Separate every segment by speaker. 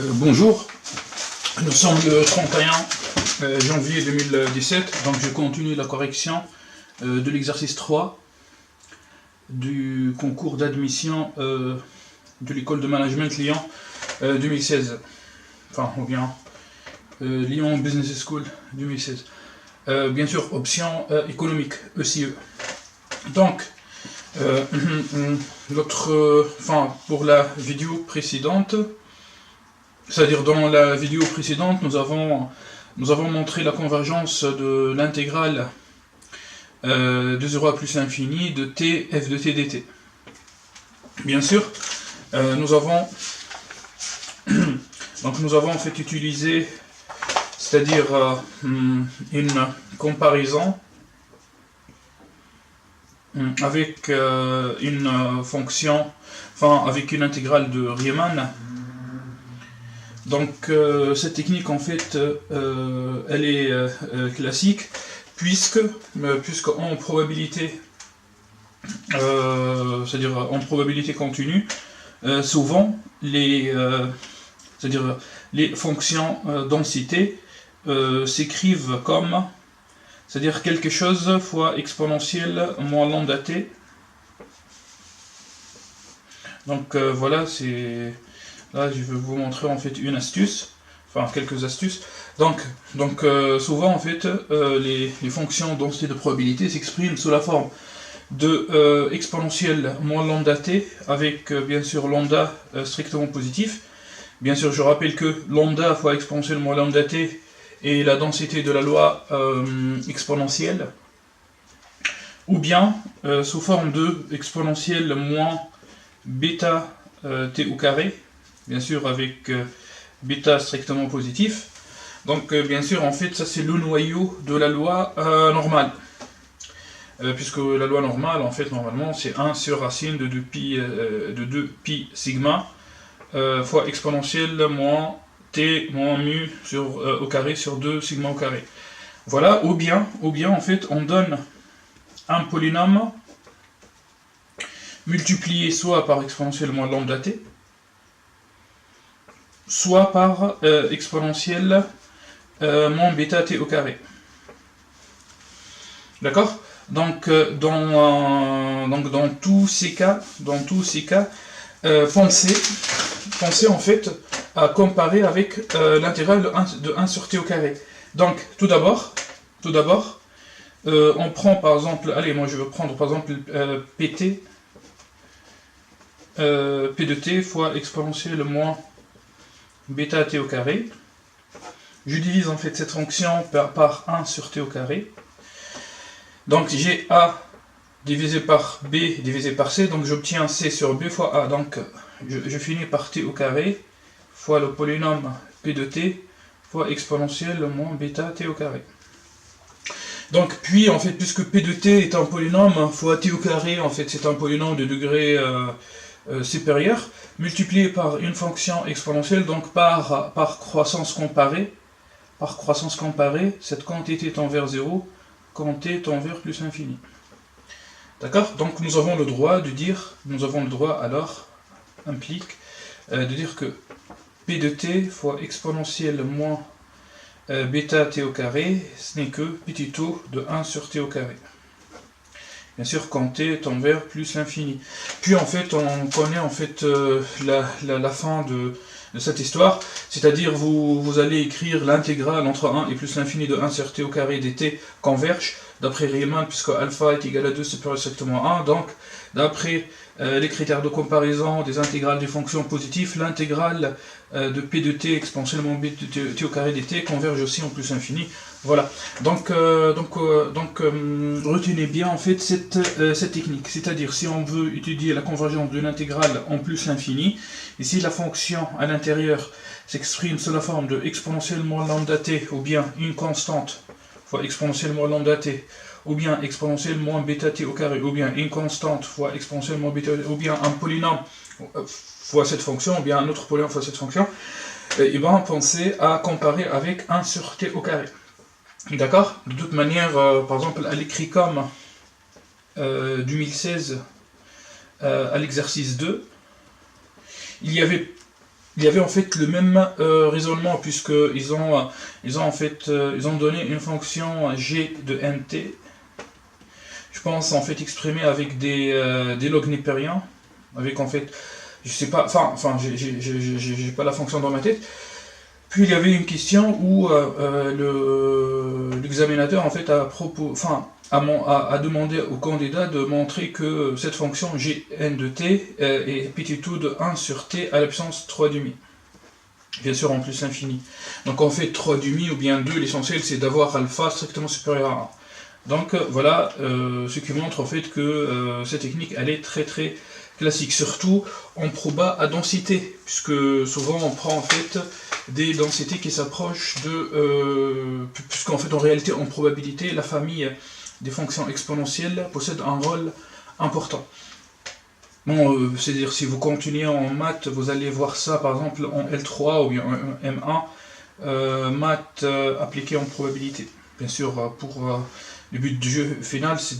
Speaker 1: Bonjour, nous sommes le 31 janvier 2017, donc je continue la correction de l'exercice 3 du concours d'admission de l'école de management Lyon 2016, enfin ou bien Lyon Business School 2016, bien sûr option économique, ECE. Donc, pour la vidéo précédente, c'est-à-dire dans la vidéo précédente, nous avons montré la convergence de l'intégrale de 0 à plus l'infini de t f de t dt. Bien sûr, nous avons en fait utilisé, c'est-à-dire une comparaison avec une fonction, avec une intégrale de Riemann. Donc cette technique en fait elle est classique puisque en probabilité c'est-à-dire en probabilité continue souvent les fonctions densité s'écrivent comme, c'est-à-dire quelque chose fois exponentielle moins lambda t. Donc voilà, c'est là je vais vous montrer en fait une astuce, quelques astuces. Donc souvent en fait les fonctions densité de probabilité s'expriment sous la forme de exponentielle moins lambda t avec bien sûr lambda strictement positif. Bien sûr je rappelle que lambda fois exponentielle moins lambda t est la densité de la loi exponentielle, ou bien sous forme de exponentielle moins bêta t au carré, bien sûr avec bêta strictement positif. Donc bien sûr en fait ça c'est le noyau de la loi normale, puisque la loi normale en fait normalement c'est 1 sur racine de 2 pi sigma fois exponentielle moins t moins mu au carré sur 2 sigma au carré. Voilà, ou bien en fait on donne un polynôme multiplié soit par exponentielle moins lambda t, soit par exponentielle moins bêta t au carré. D'accord ? Donc dans tous ces cas, pensez en fait à comparer avec l'intégrale de 1 sur t au carré. Donc tout d'abord, on prend par exemple, allez moi je vais prendre par exemple pt, p de t fois exponentielle moins bêta t au carré. Je divise en fait cette fonction par 1 sur t au carré. Donc j'ai a divisé par b divisé par c, donc j'obtiens c sur b fois a. Donc je finis par t au carré fois le polynôme p de t fois exponentielle moins bêta t au carré. Donc puis en fait puisque p de t est un polynôme fois t au carré, en fait c'est un polynôme de degré supérieur, multiplié par une fonction exponentielle, donc par croissance comparée, cette quantité tend vers 0 quand t tend vers plus l'infini. D'accord ? Donc nous avons le droit alors, implique de dire que p de t fois exponentielle moins bêta t au carré, ce n'est que petit o de 1 sur t au carré. Bien sûr quand t tend vers plus l'infini. Puis en fait on connaît en fait la fin de cette histoire, c'est-à-dire vous allez écrire l'intégrale entre 1 et plus l'infini de 1 sur t au carré dt converge d'après Riemann, puisque alpha est égal à 2 supérieur strictement à 1, donc d'après les critères de comparaison des intégrales des fonctions positives, l'intégrale de p de t exponentiellement b de t au carré dt converge aussi en plus infini. Voilà, donc retenez bien en fait cette technique, c'est-à-dire si on veut étudier la convergence d'une intégrale en plus l'infini, et si la fonction à l'intérieur s'exprime sous la forme de exponentielle moins lambda t, ou bien une constante fois exponentielle moins lambda t, ou bien exponentielle moins bêta t au carré, ou bien une constante fois exponentielle moins bêta t, ou bien un polynôme fois cette fonction, ou bien un autre polynôme fois cette fonction, et bien pensez à comparer avec 1 sur t au carré. D'accord ? De toute manière, par exemple, à l'écrit comme 2016, à l'exercice 2, il y avait il y avait en fait le même raisonnement, puisque ils ont donné une fonction g de nt, je pense en fait exprimée avec des logs népériens, avec en fait, je sais pas, j'ai pas la fonction dans ma tête. Puis il y avait une question où l'examinateur en fait a demandé au candidat de montrer que cette fonction gn de t est petit tout de 1 sur t à la puissance 3,5. Bien sûr en plus l'infini. Donc en fait 3,5 ou bien 2, l'essentiel c'est d'avoir alpha strictement supérieur à 1. Donc voilà ce qui montre en fait que cette technique elle est très très classique, surtout en proba à densité, puisque souvent on prend en fait des densités qui s'approchent de... puisqu'en fait en réalité en probabilité la famille des fonctions exponentielles possède un rôle important. Bon, c'est-à-dire si vous continuez en maths, vous allez voir ça par exemple en L3 ou bien en M1, maths appliquées en probabilité. Bien sûr, pour le but du jeu final, c'est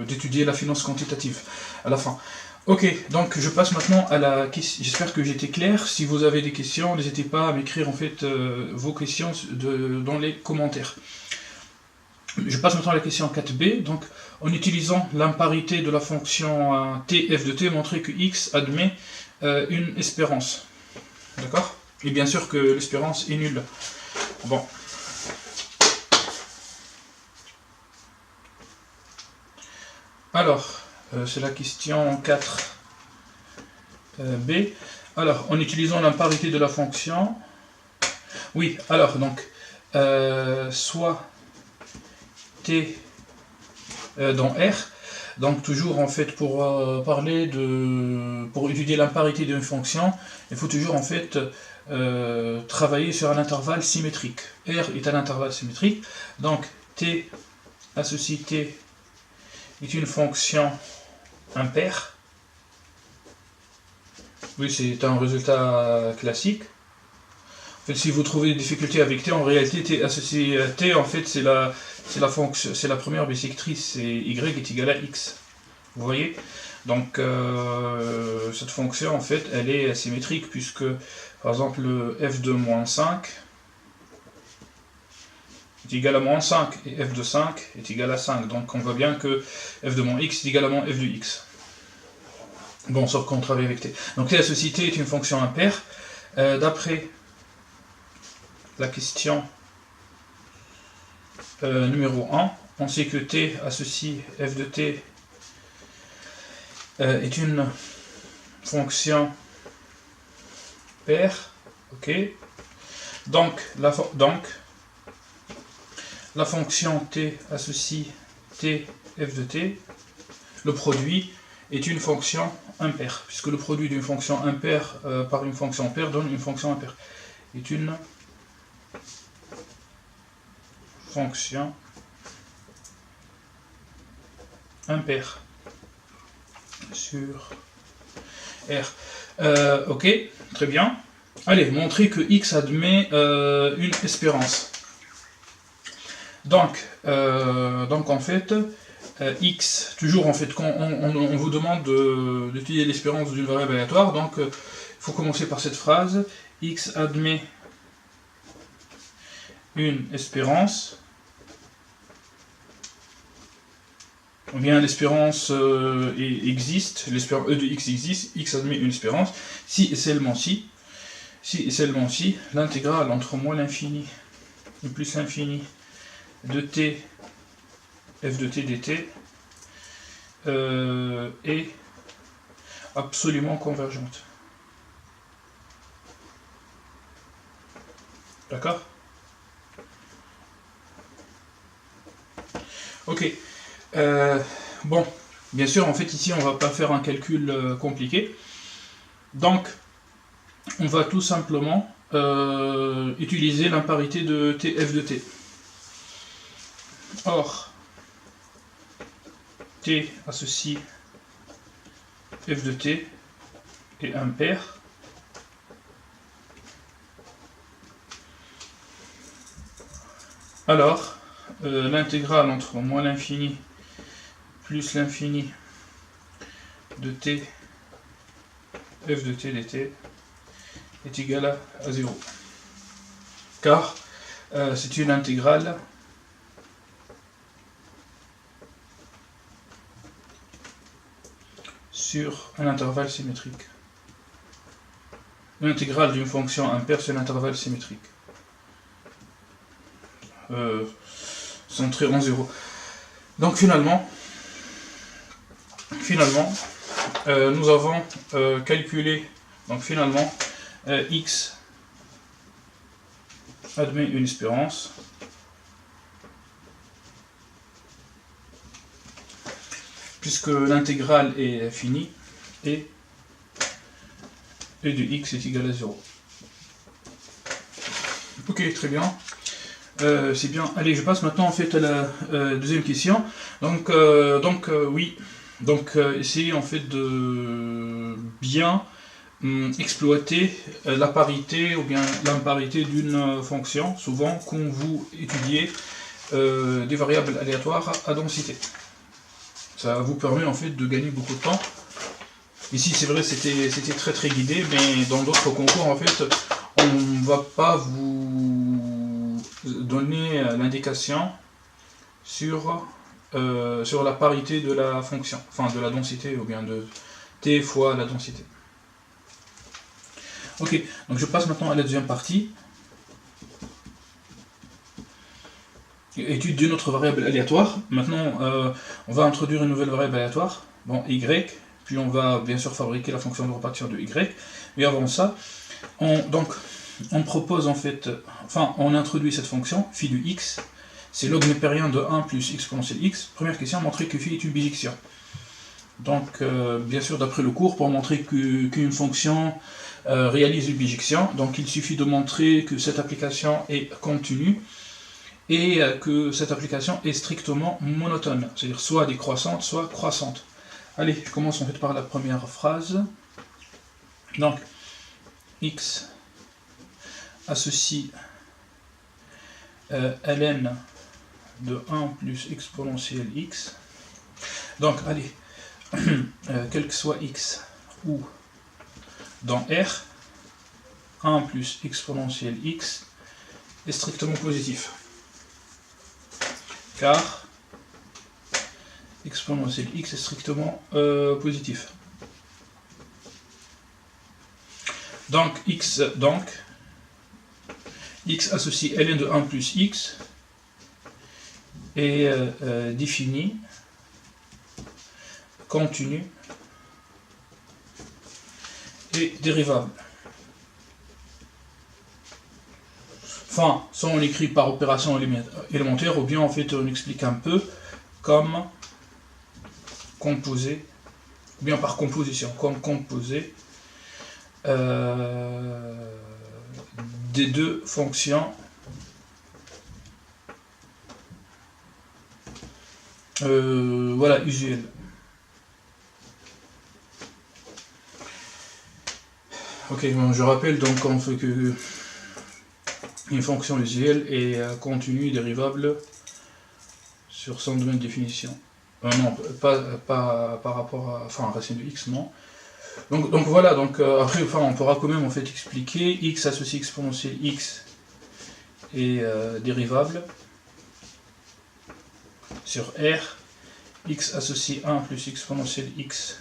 Speaker 1: d'étudier la finance quantitative à la fin. Ok, donc je passe maintenant à la question. J'espère que j'étais clair. Si vous avez des questions, n'hésitez pas à m'écrire en fait vos questions dans les commentaires. Je passe maintenant à la question 4b. Donc, en utilisant l'imparité de la fonction t f de t, montrer que x admet une espérance. D'accord? Et bien sûr que l'espérance est nulle. Bon. Alors, c'est la question 4b. Alors, en utilisant l'imparité de la fonction, oui, alors, donc, soit t dans R, donc toujours en fait pour pour étudier l'imparité d'une fonction, il faut toujours en fait travailler sur un intervalle symétrique. R est un intervalle symétrique, donc t associé t est une fonction impaire. Oui, c'est un résultat classique. En fait, si vous trouvez des difficultés avec t, en réalité t associé à t, en fait c'est la fonction, c'est la première bisectrice, c'est y est égal à x. Vous voyez? Donc cette fonction en fait elle est asymétrique, puisque par exemple le f de moins 5 est égal à moins 5 et f de 5 est égal à 5. Donc on voit bien que f de moins x est égal à moins f de x. Bon, sauf qu'on travaille avec t. Donc t associé t est une fonction impaire. D'après la question numéro 1, on sait que t associé f de t est une fonction paire. Ok. Donc la fonction t associé t f de t, le produit est une fonction impaire, puisque le produit d'une fonction impaire par une fonction paire donne une fonction impaire. Est une fonction impaire sur R. Ok, très bien. Allez, montrer que x admet une espérance. Donc en fait, x, toujours en fait, quand on vous demande d'étudier l'espérance d'une variable aléatoire, donc il faut commencer par cette phrase, x admet une espérance, ou bien l'espérance existe, l'espérance e de x existe, x admet une espérance, si et seulement si, l'intégrale entre moins l'infini et plus l'infini de t f de t dt est absolument convergente. D'accord? Ok. Bon, bien sûr, en fait, ici, on va pas faire un calcul compliqué. Donc, on va tout simplement utiliser l'imparité de f de t. Or, t associé f de t est impair. Alors, l'intégrale entre moins l'infini plus l'infini de t f de t dt est égal à 0. Car c'est une intégrale sur un intervalle symétrique. L'intégrale d'une fonction impaire sur un intervalle symétrique. Centré en 0. Donc finalement nous avons calculé, donc finalement x admet une espérance puisque l'intégrale est finie et de x est égal à 0. Ok, très bien. C'est bien. Allez, je passe maintenant en fait à la deuxième question. Donc oui. Donc essayer en fait de bien exploiter la parité ou bien l'imparité d'une fonction, souvent quand vous étudiez des variables aléatoires à densité. Ça vous permet en fait de gagner beaucoup de temps. Ici c'est vrai c'était très guidé, mais dans d'autres concours en fait on ne va pas vous donner l'indication sur la parité de la fonction, enfin de la densité ou bien de t fois la densité. Ok, donc je passe maintenant à la deuxième partie. Étude d'une autre variable aléatoire. Maintenant, on va introduire une nouvelle variable aléatoire, bon, y, puis on va bien sûr fabriquer la fonction de répartition de y. Mais avant ça, on propose en fait, enfin, on introduit cette fonction, phi de x, c'est log népérien de 1 plus exponentielle x. Première question, montrer que phi est une bijection. Donc, bien sûr, d'après le cours, pour montrer qu'une fonction réalise une bijection, donc il suffit de montrer que cette application est continue et que cette application est strictement monotone, c'est-à-dire soit décroissante, soit croissante. Allez, je commence en fait par la première phrase. Donc, x associe ln de 1 plus exponentielle x. Donc, allez, quel que soit x ou dans R, 1 plus exponentielle x est strictement positif. Car exponentielle x est strictement positif. Donc x associe ln de 1 plus x est défini, continu et dérivable. Enfin, soit on l'écrit par opération élémentaire, ou bien en fait on explique un peu comme composé, ou bien par composition, comme composé des deux fonctions voilà, usuelles. Ok, bon, je rappelle donc qu'on fait que une fonction usuelle est continue et dérivable sur son domaine de définition. Non, pas par rapport à, enfin, racine de x, non. Donc voilà, donc après, enfin, on pourra quand même en fait expliquer x associé exponentielle x est dérivable sur R, x associé 1 plus exponentielle x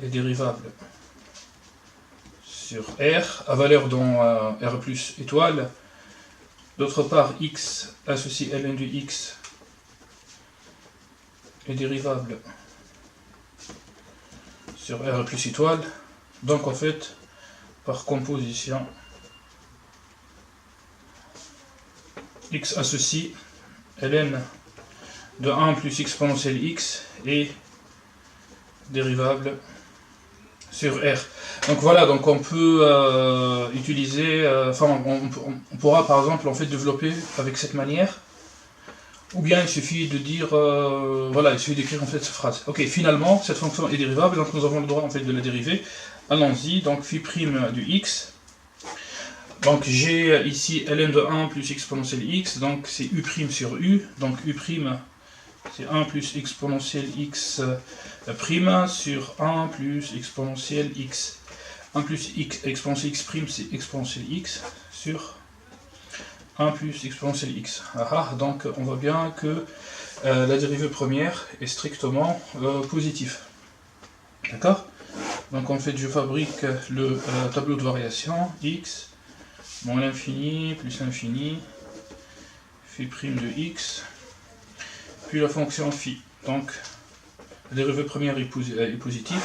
Speaker 1: est dérivable sur R, à valeur dans R plus étoile. D'autre part, x associé ln de x est dérivable sur R plus étoile. Donc en fait, par composition, x associe ln de 1 plus exponentielle x est dérivable sur R. Donc voilà, donc on peut utiliser, enfin on pourra par exemple en fait développer avec cette manière, ou bien il suffit de dire, voilà, il suffit d'écrire en fait cette phrase. Ok, finalement cette fonction est dérivable, donc nous avons le droit en fait de la dériver. Allons-y, donc phi prime du x. Donc j'ai ici ln de 1 plus exponentielle x, donc c'est u prime sur u, donc u prime c'est 1 plus exponentielle x prime sur 1 plus exponentielle x. 1 plus x exponentielle x prime, c'est exponentielle x sur 1 plus exponentielle x. Donc on voit bien que la dérivée première est strictement positive. D'accord? Donc en fait je fabrique le tableau de variation x moins l'infini plus l'infini phi prime de x puis la fonction phi. Donc la dérivée première est positive.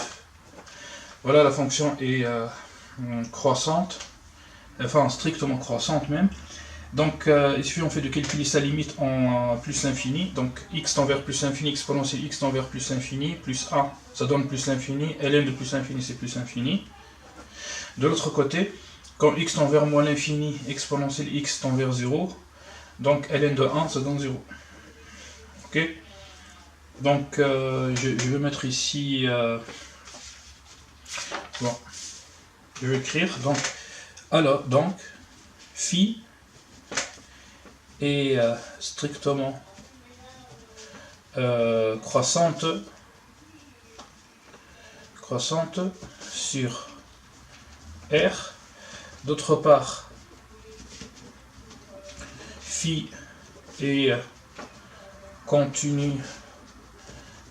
Speaker 1: Voilà, la fonction est croissante, enfin strictement croissante même. Donc il suffit en fait de calculer sa limite en plus l'infini. Donc x tend vers plus l'infini, exponentielle x tend vers plus l'infini, plus 1, ça donne plus l'infini, ln de plus l'infini c'est plus l'infini. De l'autre côté, quand x tend vers moins l'infini, exponentielle x tend vers 0, donc ln de 1 ça donne 0. Ok? Donc je vais mettre ici, bon, je vais écrire, donc, alors, donc, phi est strictement croissante sur R. D'autre part, phi est continue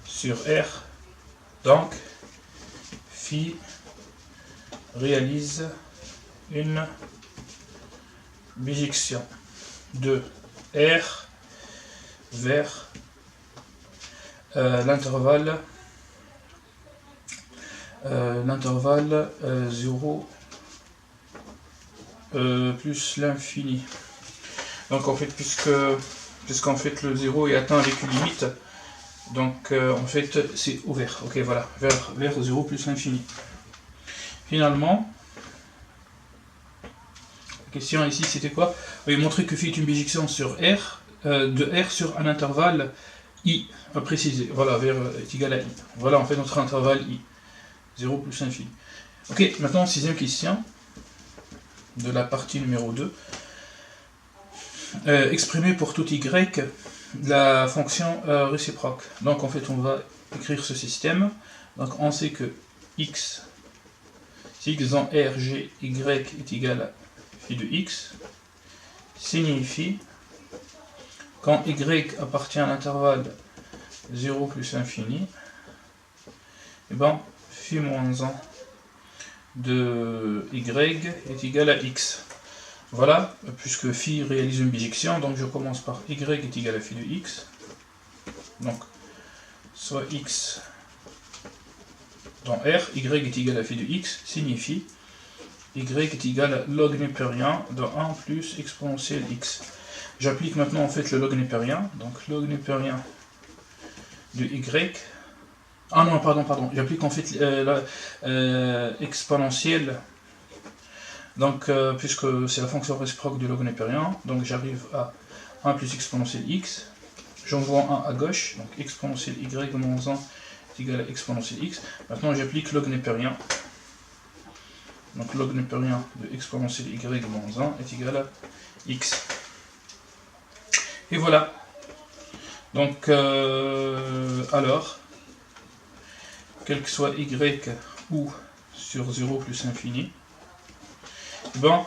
Speaker 1: sur R, donc phi réalise une bijection de R vers l'intervalle 0 plus l'infini. Donc en fait puisqu'en fait le 0 est atteint avec une limite, donc en fait c'est ouvert. Ok, voilà, vers 0 plus l'infini. Finalement, la question ici c'était quoi? Oui, montrer que phi est une bijection sur R, de R sur un intervalle I, à préciser. Voilà, vers est égal à I. Voilà en fait notre intervalle I. 0 plus infini. Ok, maintenant sixième question de la partie numéro 2. Exprimer pour tout y la fonction réciproque. Donc en fait on va écrire ce système. Donc on sait que x, si x dans R, G, y est égal à phi de x, signifie quand y appartient à l'intervalle 0 plus infini, et ben phi moins 1 de y est égal à x. Voilà, puisque phi réalise une bijection, donc je commence par y est égal à phi de x. Donc, soit x dans R, y est égal à phi de x, signifie y est égal à log népérien de 1 plus exponentielle x. J'applique maintenant en fait le log népérien, donc log népérien de y. Ah non, pardon, j'applique en fait exponentielle, donc puisque c'est la fonction réciproque du log népérien, donc j'arrive à 1 plus exponentielle x, j'envoie 1 à gauche, donc exponentielle y moins 1 est égal à exponentielle x. Maintenant j'applique log népérien, donc log népérien de exponentielle y moins 1 est égal à x. Et voilà. Donc alors, quel que soit y ou sur 0 plus infini, ben,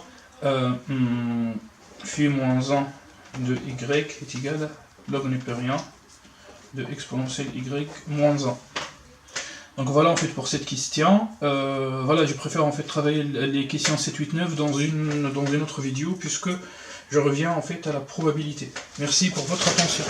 Speaker 1: phi moins 1 de y est égal à log népérien de exponentielle y moins 1. Donc voilà en fait pour cette question. Voilà, je préfère en fait travailler les questions 7, 8, 9 dans une autre vidéo, puisque je reviens en fait à la probabilité. Merci pour votre attention.